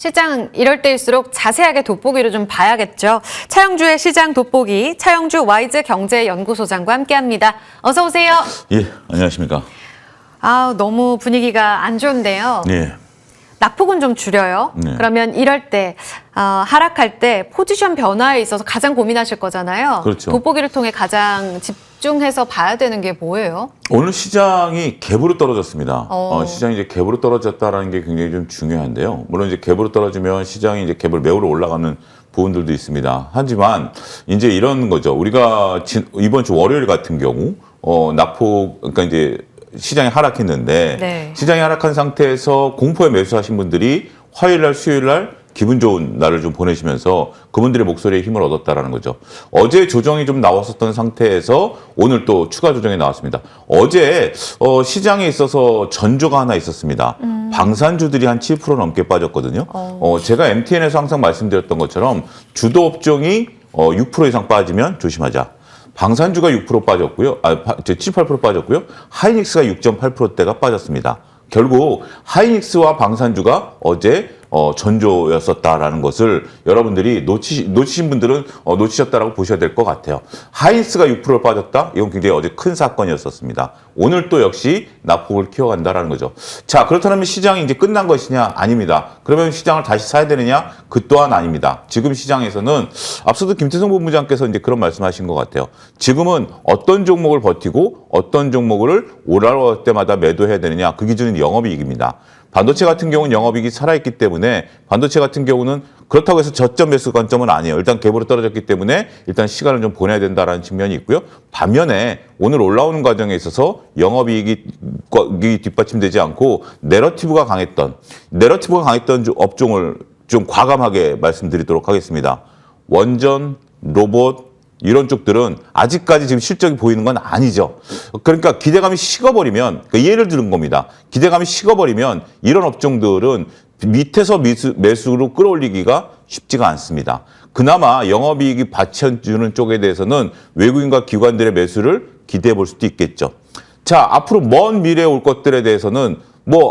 시장 이럴 때일수록 자세하게 돋보기를 좀 봐야겠죠. 차영주의 시장 돋보기, 차영주 와이즈 경제연구소장과 함께합니다. 어서 오세요. 예, 안녕하십니까. 너무 분위기가 안 좋은데요. 예. 낙폭은 좀 줄여요. 네. 그러면 이럴 때 하락할 때 포지션 변화에 있어서 가장 고민하실 거잖아요. 그렇죠. 돋보기를 통해 가장 집중해서 봐야 되는 게 뭐예요? 오늘 시장이 갭으로 떨어졌습니다. 시장이 이제 갭으로 떨어졌다라는 게 굉장히 좀 중요한데요. 물론 이제 갭으로 떨어지면 시장이 이제 갭을 메우러 올라가는 부분들도 있습니다. 하지만 이제 이런 거죠. 우리가 이번 주 월요일 같은 경우 낙폭 그러니까 이제 시장이 하락했는데 네. 시장이 하락한 상태에서 공포에 매수하신 분들이 화요일 날 수요일 날 기분 좋은 날을 좀 보내시면서 그분들의 목소리에 힘을 얻었다라는 거죠. 어제 조정이 좀 나왔었던 상태에서 오늘 또 추가 조정이 나왔습니다. 어제 시장에 있어서 전조가 하나 있었습니다. 방산주들이 한 7% 넘게 빠졌거든요. 제가 MTN에서 항상 말씀드렸던 것처럼 주도 업종이 6% 이상 빠지면 조심하자. 방산주가 6% 빠졌고요. 7, 8% 빠졌고요. 하이닉스가 6.8%대가 빠졌습니다. 결국 하이닉스와 방산주가 어제 전조였었다라는 것을 여러분들이 놓치신 분들은 놓치셨다라고 보셔야 될 것 같아요. 하이닉스가 6% 빠졌다? 이건 굉장히 어제 큰 사건이었었습니다. 오늘 또 역시 낙폭을 키워간다라는 거죠. 자, 그렇다면 시장이 이제 끝난 것이냐? 아닙니다. 그러면 시장을 다시 사야 되느냐? 그 또한 아닙니다. 지금 시장에서는 앞서도 김태성 본부장께서 이제 그런 말씀하신 것 같아요. 지금은 어떤 종목을 버티고 어떤 종목을 올라올 때마다 매도해야 되느냐? 그 기준은 영업이익입니다. 반도체 같은 경우는 영업이익이 살아있기 때문에 반도체 같은 경우는 그렇다고 해서 저점 매수 관점은 아니에요. 일단 갭으로 떨어졌기 때문에 일단 시간을 좀 보내야 된다라는 측면이 있고요. 반면에 오늘 올라오는 과정에 있어서 영업이익이 뒷받침되지 않고 내러티브가 강했던 업종을 좀 과감하게 말씀드리도록 하겠습니다. 원전, 로봇, 이런 쪽들은 아직까지 지금 실적이 보이는 건 아니죠. 그러니까 기대감이 식어버리면, 예를 들은 겁니다. 기대감이 식어버리면 이런 업종들은 밑에서 매수로 끌어올리기가 쉽지가 않습니다. 그나마 영업이익이 받쳐주는 쪽에 대해서는 외국인과 기관들의 매수를 기대해 볼 수도 있겠죠. 자, 앞으로 먼 미래에 올 것들에 대해서는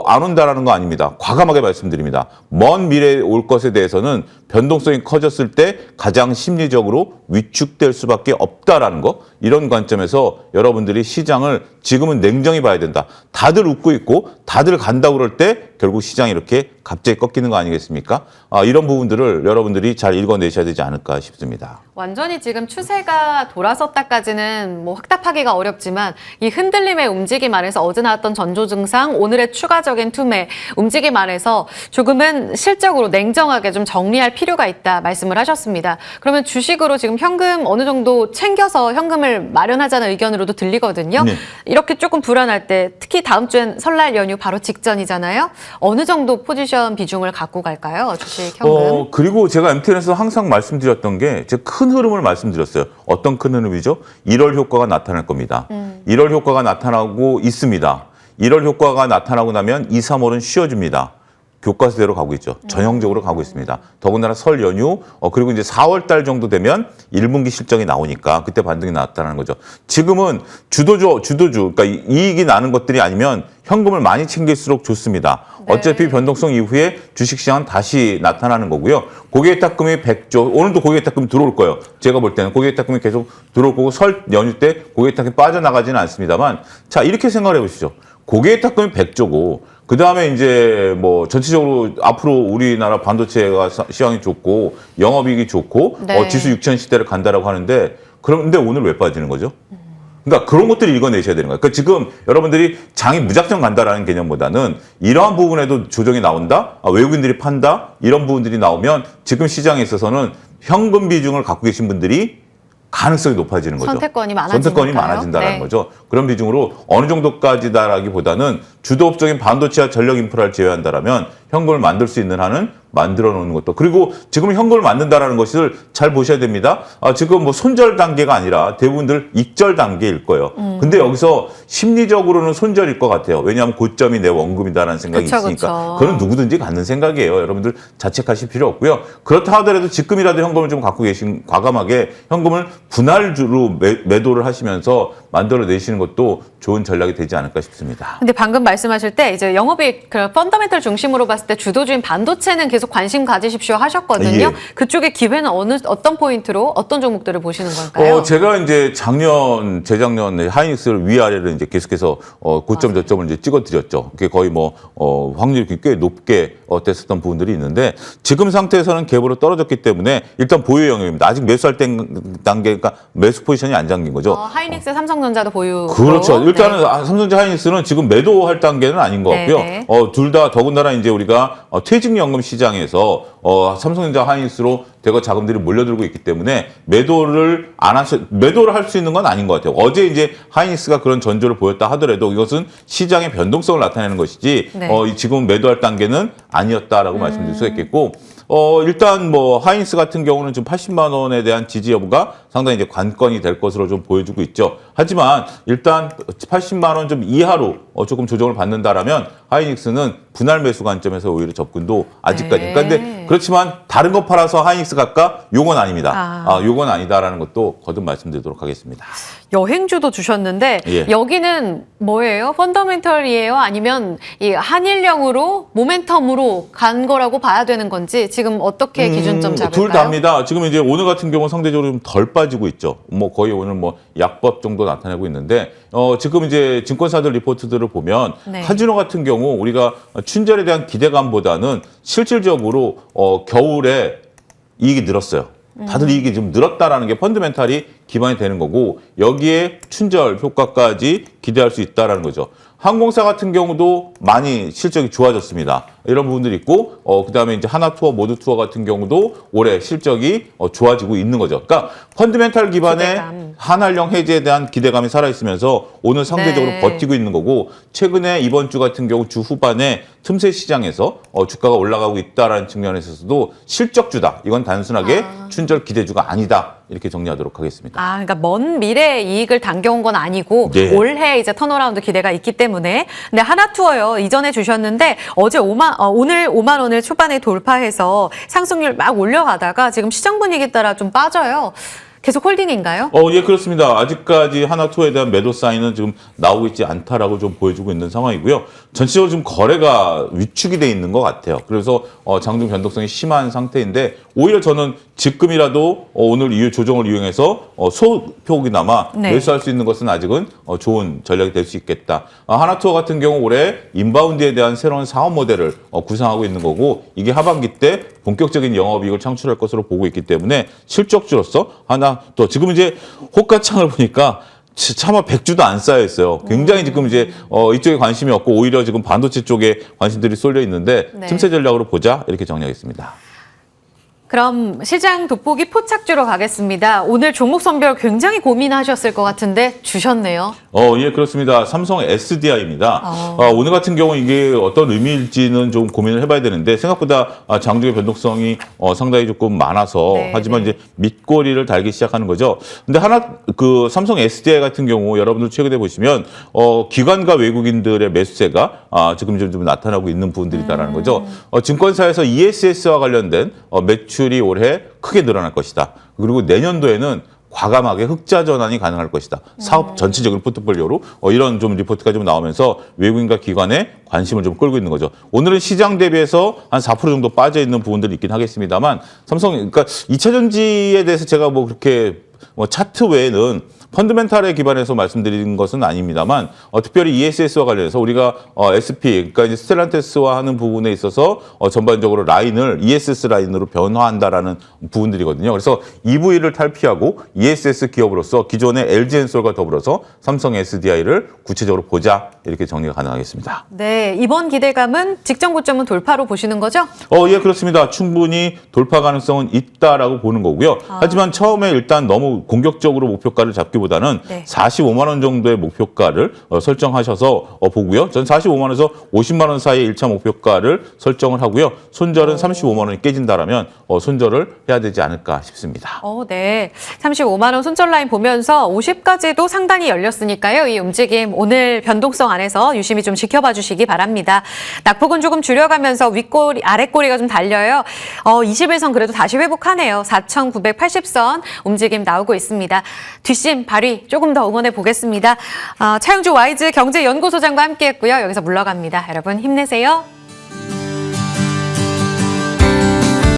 안 온다라는 거 아닙니다. 과감하게 말씀드립니다. 먼 미래에 올 것에 대해서는 변동성이 커졌을 때 가장 심리적으로 위축될 수밖에 없다라는 거, 이런 관점에서 여러분들이 시장을 지금은 냉정히 봐야 된다. 다들 웃고 있고 다들 간다고 그럴 때 결국 시장이 이렇게 갑자기 꺾이는 거 아니겠습니까? 이런 부분들을 여러분들이 잘 읽어내셔야 되지 않을까 싶습니다. 완전히 지금 추세가 돌아섰다까지는 확답하기가 어렵지만 이 흔들림의 움직임 안에서 어제 나왔던 전조 증상, 오늘의 추가적인 투매 움직임 안에서 조금은 실적으로 냉정하게 좀 정리할 필요가 있다 말씀을 하셨습니다. 그러면 주식으로 지금 현금 어느 정도 챙겨서 현금을 마련하자는 의견으로도 들리거든요. 네. 이렇게 조금 불안할 때 특히 다음 주엔 설날 연휴 바로 직전이잖아요. 어느 정도 포지션 비중을 갖고 갈까요? 주식 현금. 그리고 제가 MTN에서 항상 말씀드렸던 게 제가 큰 흐름을 말씀드렸어요. 어떤 큰 흐름이죠? 1월 효과가 나타날 겁니다. 1월 효과가 나타나고 있습니다. 1월 효과가 나타나고 나면 2, 3월은 쉬어줍니다. 교과서대로 가고 있죠. 전형적으로 가고 있습니다. 더군다나 설 연휴, 그리고 이제 4월 달 정도 되면 1분기 실적이 나오니까 그때 반등이 나왔다는 거죠. 지금은 주도주, 그러니까 이익이 나는 것들이 아니면 현금을 많이 챙길수록 좋습니다. 네. 어차피 변동성 이후에 주식시장은 다시 나타나는 거고요. 고객탁금이 100조, 오늘도 고객탁금이 들어올 거예요. 제가 볼 때는 고객탁금이 계속 들어올 거고 설 연휴 때 고객탁금이 빠져나가지는 않습니다만, 자, 이렇게 생각을 해보시죠. 고객탁금이 100조고 그 다음에 이제 전체적으로 앞으로 우리나라 반도체가 시황이 좋고 영업이익이 좋고 네. 지수 6천 시대를 간다라고 하는데, 그런데 오늘 왜 빠지는 거죠? 그러니까 그런 것들을 읽어내셔야 되는 거예요. 그러니까 지금 여러분들이 장이 무작정 간다라는 개념보다는 이러한 부분에도 조정이 나온다, 외국인들이 판다, 이런 부분들이 나오면 지금 시장에 있어서는 현금 비중을 갖고 계신 분들이 가능성이 높아지는 거죠. 선택권이 많아진다는 네. 거죠. 그런 비중으로 어느 정도까지다라기보다는 주도 업종인 반도체와 전력 인프라를 제외한다라면 현금을 만들 수 있는 한은 만들어 놓는 것도. 그리고 지금 현금을 만든다라는 것을 잘 보셔야 됩니다. 지금 손절 단계가 아니라 대부분들 익절 단계일 거예요. 근데 여기서 심리적으로는 손절일 것 같아요. 왜냐하면 고점이 내 원금이다라는 생각이 있으니까. 그건 누구든지 갖는 생각이에요. 여러분들 자책하실 필요 없고요. 그렇다 하더라도 지금이라도 현금을 좀 갖고 과감하게 현금을 분할주로 매도를 하시면서 만들어내시는 것도 좋은 전략이 되지 않을까 싶습니다. 근데 방금 말씀하실 때 이제 영업이익 펀더멘털 중심으로 봤을 때 주도주인 반도체는 계속 계속 관심 가지십시오 하셨거든요. 예. 그쪽의 기회는 어떤 포인트로 어떤 종목들을 보시는 걸까요? 제가 이제 재작년 하이닉스를 위아래로 이제 계속해서 고점 저점을 이제 찍어드렸죠. 그게 거의 확률이 꽤 높게 됐었던 부분들이 있는데 지금 상태에서는 갭으로 떨어졌기 때문에 일단 보유 영역입니다. 아직 매수할 단계니까 매수 포지션이 안 잠긴 거죠. 하이닉스, 삼성전자도 보유. 그렇죠. 일단은 삼성전자 하이닉스는 지금 매도할 단계는 아닌 것 같고요. 네. 둘 다 더군다나 이제 우리가 퇴직연금 시장에서 삼성전자 하이닉스로 대거 자금들이 몰려들고 있기 때문에 매도를 할 수 있는 건 아닌 것 같아요. 어제 이제 하이닉스가 그런 전조를 보였다 하더라도 이것은 시장의 변동성을 나타내는 것이지 네. 지금 매도할 단계는 아니었다라고 말씀드릴 수 있겠고 일단 하이닉스 같은 경우는 지금 80만 원에 대한 지지 여부가 상당히 이제 관건이 될 것으로 좀 보여주고 있죠. 하지만 일단 80만 원 좀 이하로 조금 조정을 받는다라면 하이닉스는 분할 매수 관점에서 오히려 접근도 아직까지. 네. 그런데 그렇지만 다른 거 팔아서 하이닉스 갈까? 요건 아닙니다. 요건 아니다라는 것도 거듭 말씀드리도록 하겠습니다. 여행주도 주셨는데 예. 여기는 뭐예요? 펀더멘털이에요? 아니면 이 한일령으로 모멘텀으로 간 거라고 봐야 되는 건지 지금 어떻게 기준점 잡을까요? 둘 다입니다. 지금 이제 오늘 같은 경우는 상대적으로 좀 덜 빠지고 있죠. 거의 오늘 약법 정도 나타내고 있는데 지금 이제 증권사들 리포트들을 보면 네. 카지노 같은 경우 우리가 춘절에 대한 기대감보다는 실질적으로 겨울에 이익이 늘었어요. 다들 이익이 좀 늘었다라는 게 펀드멘탈이 기반이 되는 거고 여기에 춘절 효과까지 기대할 수 있다라는 거죠. 항공사 같은 경우도 많이 실적이 좋아졌습니다. 이런 부분들이 있고 그다음에 이제 하나투어, 모두투어 같은 경우도 올해 실적이 좋아지고 있는 거죠. 그러니까 펀드멘탈 기반의 기대감. 한한령 해지에 대한 기대감이 살아있으면서 오늘 상대적으로 네. 버티고 있는 거고 최근에 이번 주 같은 경우 주 후반에 틈새 시장에서 주가가 올라가고 있다라는 측면에 있어서도 실적주다. 이건 단순하게 춘절 기대주가 아니다. 이렇게 정리하도록 하겠습니다. 그러니까 먼 미래 이익을 당겨온 건 아니고 네. 올해 이제 턴어라운드 기대가 있기 때문에. 근데 하나투어요. 이전에 주셨는데 어제 오늘 5만 원을 초반에 돌파해서 상승률 막 올려가다가 지금 시장 분위기 따라 좀 빠져요. 계속 홀딩인가요? 예, 그렇습니다. 아직까지 하나투어에 대한 매도 사인은 지금 나오고 있지 않다라고 좀 보여주고 있는 상황이고요. 전체적으로 지금 거래가 위축이 돼 있는 것 같아요. 그래서 장중 변동성이 심한 상태인데 오히려 저는 지금이라도 오늘 이후 조정을 이용해서 소폭이나마 네. 매수할 수 있는 것은 아직은 좋은 전략이 될 수 있겠다. 하나투어 같은 경우 올해 인바운드에 대한 새로운 사업 모델을 구상하고 있는 거고 이게 하반기 때 본격적인 영업이익을 창출할 것으로 보고 있기 때문에 실적주로서 또 지금 이제 호가창을 보니까 차마 100주도 안 쌓여 있어요. 굉장히 지금 이제 이쪽에 관심이 없고 오히려 지금 반도체 쪽에 관심들이 쏠려 있는데 네. 틈새 전략으로 보자 이렇게 정리하겠습니다. 그럼 시장 돋보기 포착주로 가겠습니다. 오늘 종목 선별 굉장히 고민하셨을 것 같은데 주셨네요. 예, 그렇습니다. 삼성 SDI입니다. 오늘 같은 경우 이게 어떤 의미일지는 좀 고민을 해봐야 되는데 생각보다 장중의 변동성이 상당히 조금 많아서 네, 하지만 네. 이제 밑꼬리를 달기 시작하는 거죠. 근데 삼성 SDI 같은 경우 여러분들 최근에 보시면 기관과 외국인들의 매수세가 지금 좀 나타나고 있는 부분들이다라는 거죠. 증권사에서 ESS와 관련된 매출이 올해 크게 늘어날 것이다. 그리고 내년도에는 과감하게 흑자 전환이 가능할 것이다. 사업 전체적인 포트폴리오로 이런 좀 리포트가 좀 나오면서 외국인과 기관의 관심을 좀 끌고 있는 거죠. 오늘은 시장 대비해서 한 4% 정도 빠져 있는 부분들이 있긴 하겠습니다만 그러니까 2차 전지에 대해서 제가 그렇게 차트 외에는 펀드멘탈에 기반해서 말씀드린 것은 아닙니다만 특별히 ESS와 관련해서 우리가 SP 그러니까 이제 스텔란테스와 하는 부분에 있어서 전반적으로 라인을 ESS 라인으로 변화한다라는 부분들이거든요. 그래서 EV를 탈피하고 ESS 기업으로서 기존의 LG엔솔과 더불어서 삼성 SDI를 구체적으로 보자 이렇게 정리가 가능하겠습니다. 네, 이번 기대감은 직전 고점은 돌파로 보시는 거죠? 예, 그렇습니다. 충분히 돌파 가능성은 있다라고 보는 거고요. 하지만 처음에 일단 너무 공격적으로 목표가를 잡기보다는 네. 45만 원 정도의 목표가를 설정하셔서 보고요. 전 45만 원에서 50만 원 사이의 1차 목표가를 설정을 하고요. 손절은 35만 원이 깨진다라면 손절을 해야 되지 않을까 싶습니다. 네. 35만 원 손절 라인 보면서 50까지도 상단이 열렸으니까요. 이 움직임 오늘 변동성 안에서 유심히 좀 지켜봐 주시기 바랍니다. 낙폭은 조금 줄여가면서 윗꼬리, 아랫꼬리가 좀 달려요. 20일선 그래도 다시 회복하네요. 4,980선 움직임 나오고 있습니다. 뒷심 발휘 조금 더 응원해 보겠습니다. 차영주 와이즈 경제연구소장과 함께했고요. 여기서 물러갑니다. 여러분 힘내세요.